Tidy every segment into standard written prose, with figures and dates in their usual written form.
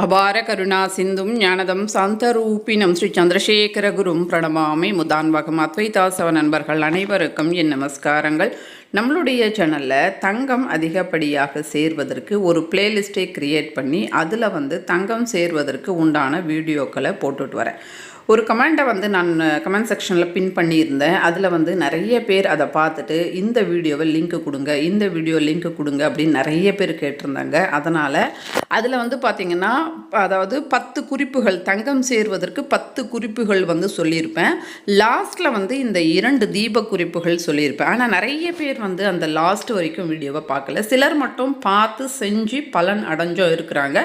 அபார கருணா சிந்தும் ஞானதம் சாந்தரூபினம் ஸ்ரீ சந்திரசேகர குரும் பிரணமாமி முதான்வகம் அத்வைதாசவ நண்பர்கள் அனைவருக்கும் என் நமஸ்காரங்கள். நம்மளுடைய சேனலில் தங்கம் அதிகப்படியாக சேர்வதற்கு ஒரு பிளேலிஸ்ட்டை கிரியேட் பண்ணி அதில் தங்கம் சேர்வதற்கு உண்டான வீடியோக்களை போட்டுட்டு வரேன். ஒரு கமெண்ட்டை நான் கமெண்ட் செக்ஷனில் பின் பண்ணியிருந்தேன். அதில் நிறைய பேர் அதை பார்த்துட்டு இந்த வீடியோவை லிங்க் கொடுங்க, இந்த வீடியோ லிங்க் கொடுங்க அப்படின்னு நிறைய பேர் கேட்டிருந்தாங்க. அதனால் அதில் பார்த்திங்கன்னா, அதாவது 10 குறிப்புகள், தங்கம் சேர்வதற்கு 10 குறிப்புகள் சொல்லியிருப்பேன். லாஸ்ட்டில் இந்த 2 தீப குறிப்புகள் சொல்லியிருப்பேன். ஆனால் நிறைய பேர் அந்த லாஸ்ட் வரைக்கும் வீடியோவை பார்க்கல. சிலர் மட்டும் பார்த்து செஞ்சு பலன் அடைஞ்சோ இருக்கிறாங்க.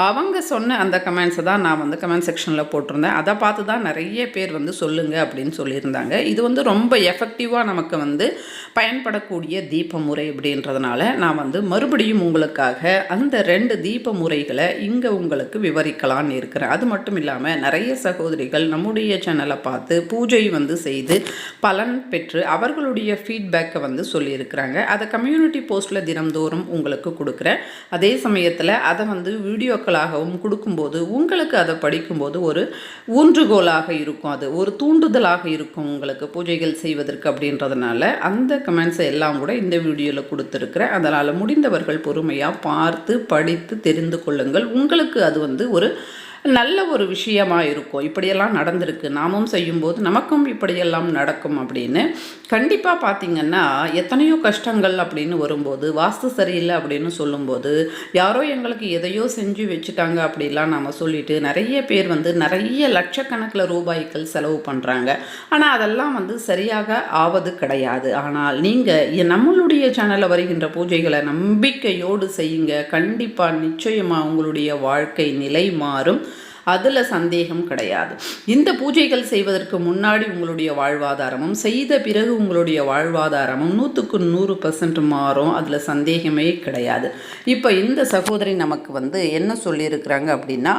அவங்க சொன்ன அந்த கமெண்ட்ஸை தான் நான் கமெண்ட் செக்ஷனில் போட்டிருந்தேன். அதை பார்த்து தான் நிறைய பேர் சொல்லுங்கள் அப்படின்னு சொல்லியிருந்தாங்க. இது ரொம்ப எஃபெக்டிவாக நமக்கு பயன்படக்கூடிய தீப முறை அப்படின்றதுனால நான் மறுபடியும் உங்களுக்காக அந்த 2 தீப முறைகளை இங்கே உங்களுக்கு விவரிக்கலான்னு இருக்கிறேன். அது மட்டும் இல்லாமல் நிறைய சகோதரிகள் நம்முடைய சேனலை பார்த்து பூஜை செய்து பலன் பெற்று அவர்களுடைய ஃபீட்பேக்கை சொல்லியிருக்கிறாங்க. அதை கம்யூனிட்டி போஸ்ட்டில் தினம்தோறும் உங்களுக்கு கொடுக்குறேன். அதே சமயத்தில் அதை வீடியோக்களாகவும் கொடுக்கும்போது உங்களுக்கு அதை படிக்கும்போது ஒரு ஊன்றுகோலாக இருக்கும், அது ஒரு தூண்டுதலாக இருக்கும் உங்களுக்கு பூஜைகள் செய்வதற்கு அப்படின்றதுனால அந்த கமெண்ட்ஸை எல்லாம் கூட இந்த வீடியோவில் கொடுத்துருக்குறேன். அதனால் முடிந்தவர்கள் பொறுமையாக பார்த்து படித்து தெரிந்து கொள்ளுங்கள். உங்களுக்கு அது ஒரு நல்ல ஒரு விஷயமாக இருக்கும். இப்படியெல்லாம் நடந்திருக்கு, நாமும் செய்யும்போது நமக்கும் இப்படியெல்லாம் நடக்கும் அப்படின்னு. கண்டிப்பாக பார்த்திங்கன்னா எத்தனையோ கஷ்டங்கள் அப்படின்னு வரும்போது, வாஸ்து சரியில்லை அப்படின்னு சொல்லும்போது, யாரோ எங்களுக்கு எதையோ செஞ்சு வச்சுட்டாங்க அப்படிலாம் நாம் சொல்லிட்டு நிறைய பேர் நிறைய லட்சக்கணக்கில் ரூபாய்கள் செலவு பண்ணுறாங்க. ஆனால் அதெல்லாம் சரியாக ஆவது கிடையாது. ஆனால் நீங்கள் நம்மளுடைய சேனலில் வருகின்ற பூஜைகளை நம்பிக்கையோடு செய்யுங்க. கண்டிப்பாக நிச்சயமாக உங்களுடைய வாழ்க்கை நிலை மாறும், அதில் சந்தேகம் கிடையாது. இந்த பூஜைகள் செய்வதற்கு முன்னாடி உங்களுடைய வாழ்வாதாரமும் செய்த பிறகு உங்களுடைய வாழ்வாதாரமும் 100க்கு 100% மாறும், அதில் சந்தேகமே கிடையாது. இப்போ இந்த சகோதரி நமக்கு என்ன சொல்லியிருக்கிறாங்க அப்படின்னா,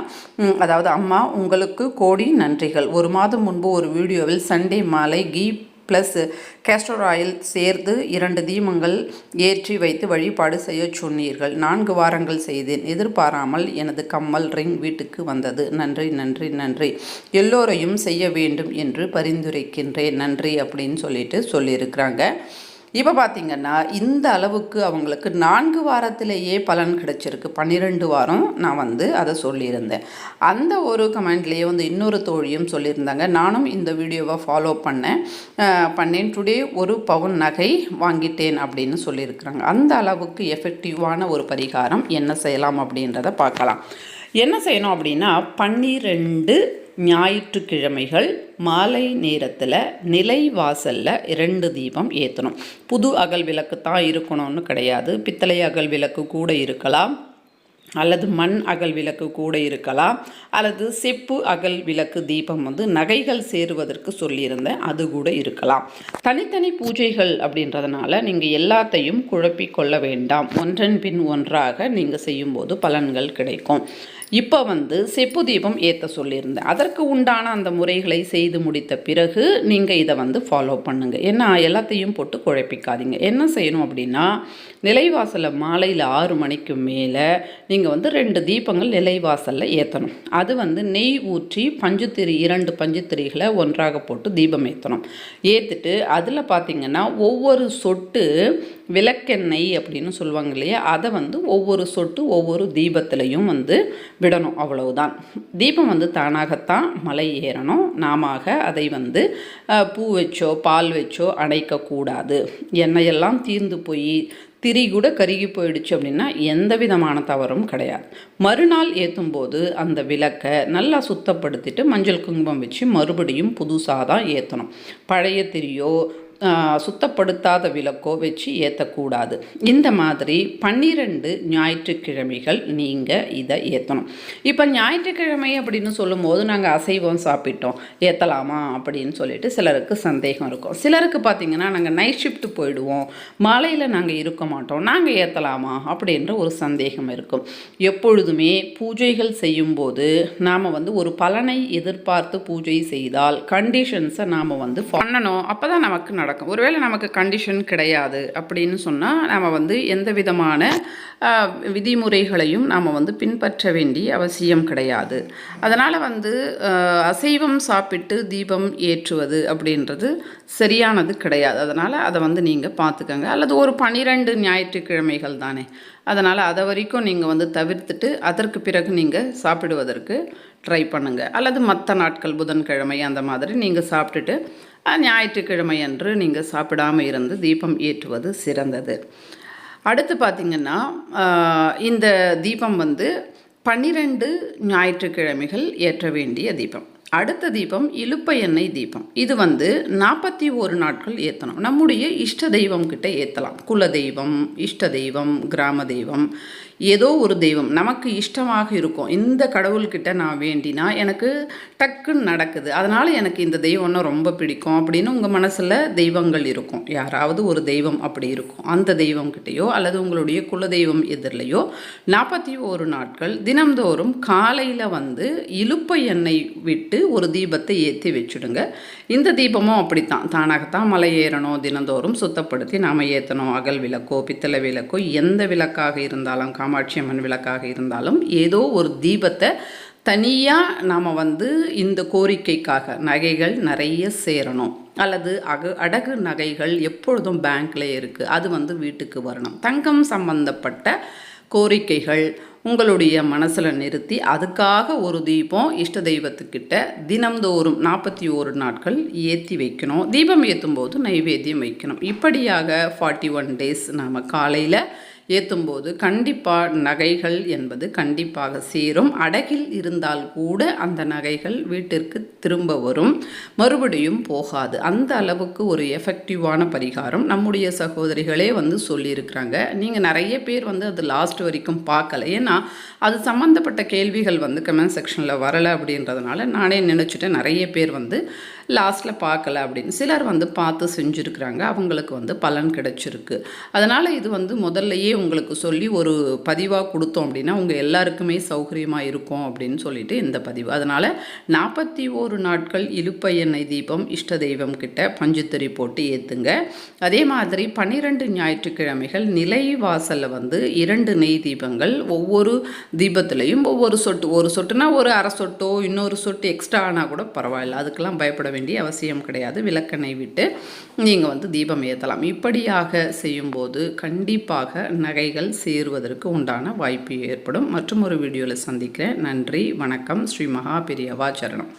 அதாவது அம்மா உங்களுக்கு கோடி நன்றிகள். ஒரு மாதம் முன்பு ஒரு வீடியோவில் சண்டே மாலை கீ ப்ளஸ் கேஸ்டர் ஆயில் சேர்த்து 2 தீபங்கள் ஏற்றி வைத்து வழிபாடு செய்ய சொன்னீர்கள். 4 வாரங்கள் செய்தேன். எதிர்பாராமல் எனது கம்மல் ரிங் வீட்டுக்கு வந்தது. நன்றி நன்றி நன்றி. எல்லோரையும் செய்ய வேண்டும் என்று பரிந்துரைக்கின்றேன். நன்றி அப்படின்னு சொல்லியிருக்கிறாங்க. இப்போ பார்த்திங்கன்னா இந்த அளவுக்கு அவங்களுக்கு 4 வாரத்திலேயே பலன் கிடைச்சிருக்கு. 12 வாரம் நான் அதை சொல்லியிருந்தேன். அந்த ஒரு கமெண்ட்லேயே இன்னொரு தோழியும் சொல்லியிருந்தாங்க, நானும் இந்த வீடியோவை ஃபாலோ பண்ணேன். டுடே 1 பவுன் நகை வாங்கிட்டேன் அப்படின்னு சொல்லியிருக்கிறாங்க. அந்த அளவுக்கு எஃபெக்டிவான ஒரு பரிகாரம் என்ன செய்யலாம் அப்படின்றத பார்க்கலாம். என்ன செய்யணும் அப்படின்னா, 12 ஞாயிற்றுக்கிழமைகள் மாலை நேரத்தில் நிலை வாசலில் 2 தீபம் ஏற்றணும். புது அகல் விளக்கு தான் இருக்கணும்னு கிடையாது. பித்தளை அகல் விளக்கு கூட இருக்கலாம், அல்லது மண் அகல் விளக்கு கூட இருக்கலாம், அல்லது செப்பு அகல் விளக்கு தீபம் நகைகள் சேருவதற்கு சொல்லியிருந்தேன், அது கூட இருக்கலாம். தனித்தனி பூஜைகள் அப்படின்றதுனால நீங்கள் எல்லாத்தையும் குழப்பிக்கொள்ள வேண்டாம். ஒன்றன் பின் ஒன்றாக நீங்கள் செய்யும்போது பலன்கள் கிடைக்கும். இப்போ செப்பு தீபம் ஏற்ற சொல்லியிருந்தேன். அதற்கு உண்டான அந்த முறைகளை செய்து முடித்த பிறகு நீங்கள் இதை ஃபாலோ பண்ணுங்கள். ஏன்னா எல்லாத்தையும் போட்டு குழப்பிக்காதீங்க. என்ன செய்யணும் அப்படின்னா, நிலைவாசலில் மாலையில் 6 மணிக்கு மேலே நீங்கள் 2 தீபங்கள் நிலைவாசலில் ஏற்றணும். அது நெய் ஊற்றி பஞ்சுத்திரி 2 பஞ்சுத்திரிகளை ஒன்றாக போட்டு தீபம் ஏற்றணும். ஏற்றிட்டு அதில் பார்த்திங்கன்னா ஒவ்வொரு சொட்டு விளக்கெண்ணெய் அப்படின்னு சொல்லுவாங்க இல்லையா, அதை ஒவ்வொரு சொட்டு ஒவ்வொரு தீபத்திலையும் விடணும். அவ்வளவுதான். தீபம் தானாகத்தான் மலை ஏறணும். நாம அதை பூ வச்சோ பால் வச்சோ அணைக்கக்கூடாது. எண்ணெயெல்லாம் தீர்ந்து போய் திரி கூட கருகி போயிடுச்சு அப்படின்னா எந்த விதமான தவறும் கிடையாது. மறுநாள் ஏற்றும்போது அந்த விளக்கை நல்லா சுத்தப்படுத்திட்டு மஞ்சள் குங்குமம் வச்சு மறுபடியும் புதுசாக தான் ஏற்றணும். பழைய திரியோ சுத்தப்படுத்தாத விளக்கோ வச்சு ஏற்றக்கூடாது. இந்த மாதிரி 12 ஞாயிற்றுக்கிழமைகள் நீங்கள் இதை ஏற்றணும். இப்போ ஞாயிற்றுக்கிழமை அப்படின்னு சொல்லும்போது நாங்கள் அசைவம் சாப்பிட்டோம், ஏற்றலாமா அப்படின்னு சொல்லிட்டு சிலருக்கு சந்தேகம் இருக்கும். சிலருக்கு பார்த்திங்கன்னா நாங்கள் நைட் ஷிஃப்ட் போயிடுவோம், மாலையில் நாங்கள் இருக்க மாட்டோம், நாங்கள் ஏற்றலாமா அப்படின்ற ஒரு சந்தேகம் இருக்கும். எப்பொழுதுமே பூஜைகள் செய்யும்போது நாம் ஒரு பலனை எதிர்பார்த்து பூஜை செய்தால் கண்டிஷன்ஸை நாம் பண்ணணும். அப்போ தான் நமக்கு நடக்கும். ஒருவேளை நமக்கு கண்டிஷன் கிடையாது அப்படின்னு சொன்னால் நம்ம வந்து எந்த விதமான விதிமுறைகளையும் நாம் வந்து பின்பற்ற வேண்டிய அவசியம் கிடையாது. அதனால் வந்து அசைவம் சாப்பிட்டு தீபம் ஏற்றுவது அப்படின்றது சரியானது கிடையாது. அதனால் அதை வந்து நீங்கள் பார்த்துக்கங்க. அல்லது ஒரு 12 ஞாயிற்றுக்கிழமைகள் தானே, அதனால் அதை வரைக்கும் நீங்கள் வந்து தவிர்த்துட்டு அதற்கு பிறகு நீங்கள் சாப்பிடுவதற்கு ட்ரை பண்ணுங்கள். அல்லது மற்ற நாட்கள் புதன்கிழமை அந்த மாதிரி நீங்கள் சாப்பிட்டுட்டு ஞாயிற்றுக்கிழமை அன்று நீங்கள் சாப்பிடாமல் இருந்து தீபம் ஏற்றுவது சிறந்தது. அடுத்து பார்த்திங்கன்னா இந்த தீபம் வந்து 12 ஞாயிற்றுக்கிழமைகள் ஏற்ற வேண்டிய தீபம். அடுத்த தீபம் இலுப்பை எண்ணெய் தீபம். இது வந்து 41 நாட்கள் ஏற்றணும். நம்முடைய இஷ்ட தெய்வம் கிட்ட ஏற்றலாம். குல தெய்வம், இஷ்ட தெய்வம், கிராம தெய்வம், ஏதோ ஒரு தெய்வம் நமக்கு இஷ்டமாக இருக்கும். இந்த கடவுள்கிட்ட நான் வேண்டினா எனக்கு டக்குன்னு நடக்குது, அதனால் எனக்கு இந்த தெய்வம்னா ரொம்ப பிடிக்கும் அப்படின்னு உங்கள் மனசில் தெய்வங்கள் இருக்கும். யாராவது ஒரு தெய்வம் அப்படி இருக்கும். அந்த தெய்வம்கிட்டையோ அல்லது உங்களுடைய குலதெய்வம் எதிரிலையோ 41 நாட்கள் தினம்தோறும் காலையில் வந்து இலுப்பை எண்ணெய் விட்டு ஒரு தீபத்தை ஏற்றி வச்சுடுங்க. இந்த தீபமும் அப்படித்தான், தானாகத்தான் மலை ஏறணும். தினந்தோறும் சுத்தப்படுத்தி நாம் ஏற்றணும். அகல் விளக்கோ பித்தளை விளக்கோ எந்த விளக்காக இருந்தாலும், காமாட்சி அம்மன் விளக்காக இருந்தாலும், ஏதோ ஒரு தீபத்தை தனியாக நாம் வந்து இந்த கோரிக்கைக்காக நகைகள் நிறைய சேரணும், அல்லது அடகு நகைகள் எப்பொழுதும் பேங்க்கில் இருக்குது, அது வந்து வீட்டுக்கு வரணும், தங்கம் சம்பந்தப்பட்ட கோரிக்கைகள் உங்களுடைய மனசில் நிறுத்தி அதுக்காக ஒரு தீபம் இஷ்ட தெய்வத்துக்கிட்ட தினம்தோறும் 41 நாட்கள் ஏற்றி வைக்கணும். தீபம் ஏற்றும் போது நைவேத்தியம் வைக்கணும். இப்படியாக 41 டேஸ் நாம் காலையில் ஏற்றும்போது கண்டிப்பாக நகைகள் என்பது கண்டிப்பாக சேரும். அடகில் இருந்தால் கூட அந்த நகைகள் வீட்டிற்கு திரும்ப வரும், மறுபடியும் போகாது. அந்த அளவுக்கு ஒரு எஃபெக்டிவான பரிகாரம் நம்முடைய சகோதரிகளே வந்து சொல்லியிருக்கிறாங்க. நீங்கள் நிறைய பேர் வந்து அது லாஸ்ட் வரைக்கும் பார்க்கல, ஏன்னா அது சம்மந்தப்பட்ட கேள்விகள் வந்து கமெண்ட் செக்ஷனில் வரலை அப்படின்றதுனால நானே நினச்சிட்டேன் நிறைய பேர் வந்து லாஸ்ட்டில் பார்க்கல அப்படின்னு. சிலர் வந்து பார்த்து செஞ்சுருக்கிறாங்க, அவங்களுக்கு வந்து பலன் கிடைச்சிருக்கு. அதனால் இது வந்து முதல்லையே உங்களுக்கு சொல்லி ஒரு பதிவாக கொடுத்தோம் அப்படின்னா உங்கள் எல்லாருக்குமே சௌகரியமாக இருக்கும் அப்படின்னு சொல்லிட்டு இந்த பதிவு. அதனால் 41 நாட்கள் இலுப்பை எண்ணெய் தீபம் இஷ்ட தெய்வம் கிட்ட பஞ்சுத்திரி போட்டு ஏற்றுங்க. அதே மாதிரி 12 ஞாயிற்றுக்கிழமைகள் நிலை வாசலில் வந்து 2 நெய் தீபங்கள், ஒவ்வொரு தீபத்துலேயும் ஒவ்வொரு சொட்டு, ஒரு சொட்டுனா ஒரு அரை சொட்டோ இன்னொரு சொட்டு எக்ஸ்ட்ரா ஆனால் கூட பரவாயில்ல, அதுக்கெல்லாம் பயப்பட வேண்டிய அவசியம் கிடையாது. விளக்கெண்ணெய் விட்டு நீங்கள் வந்து தீபம் ஏற்றலாம். இப்படியாக செய்யும்போது கண்டிப்பாக நகைகள் சேருவதற்கு உண்டான வாய்ப்பு ஏற்படும். மற்றும் ஒரு வீடியோவில் சந்திக்கிறேன். நன்றி, வணக்கம். ஸ்ரீ மகா பெரியவா சரணம்.